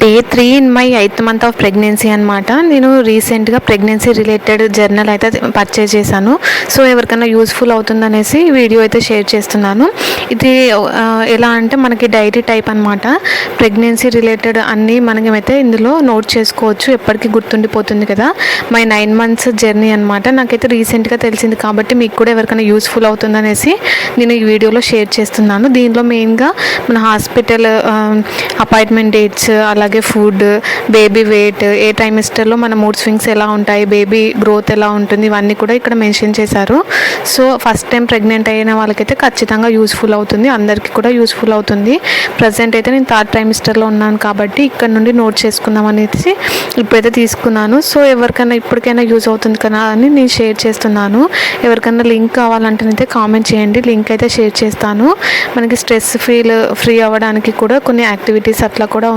Day 3 in my 8th month of pregnancy అనమాట. నేను రీసెంట్గా ప్రెగ్నెన్సీ రిలేటెడ్ జర్నల్ అయితే పర్చేజ్ చేశాను. సో ఎవరికైనా యూస్ఫుల్ అవుతుందనేసి వీడియో అయితే షేర్ చేస్తున్నాను. ఇది ఎలా అంటే మనకి డైరీ టైప్ అనమాట. ప్రెగ్నెన్సీ రిలేటెడ్ అన్నీ మనమైతే ఇందులో నోట్ చేసుకోవచ్చు, ఎప్పటికీ గుర్తుండిపోతుంది కదా. మై 9 months జర్నీ అనమాట. నాకైతే రీసెంట్గా తెలిసింది కాబట్టి మీకు కూడా ఎవరికైనా యూస్ఫుల్ అవుతుందనేసి నేను ఈ వీడియోలో షేర్ చేస్తున్నాను. దీనిలో మెయిన్గా మన హాస్పిటల్ అపాయింట్మెంట్ డేట్స్, అలాగే ఫుడ్, బేబీ వెయిట్, ఏ ట్రైమిస్టర్లో మన మూడ్ స్వింగ్స్ ఎలా ఉంటాయి, బేబీ గ్రోత్ ఎలా ఉంటుంది, ఇవన్నీ కూడా ఇక్కడ మెన్షన్ చేశారు. సో ఫస్ట్ టైం ప్రెగ్నెంట్ అయిన వాళ్ళకైతే ఖచ్చితంగా యూస్ఫుల్ అవుతుంది, అందరికీ కూడా యూస్ఫుల్ అవుతుంది. ప్రజెంట్ అయితే నేను 3rd ట్రైమిస్టర్లో ఉన్నాను కాబట్టి ఇక్కడ నుండి నోట్ చేసుకుందాం అనేసి ఇప్పుడైతే తీసుకున్నాను. సో ఎవరికైనా ఇప్పటికైనా యూజ్ అవుతుంది కదా అని నేను షేర్ చేస్తున్నాను. ఎవరికైనా లింక్ కావాలంటేనైతే కామెంట్ చేయండి, లింక్ అయితే షేర్ చేస్తాను. మనకి స్ట్రెస్ ఫ్రీ అవ్వడానికి కూడా కొన్ని యాక్టివిటీస్ అట్లా కూడా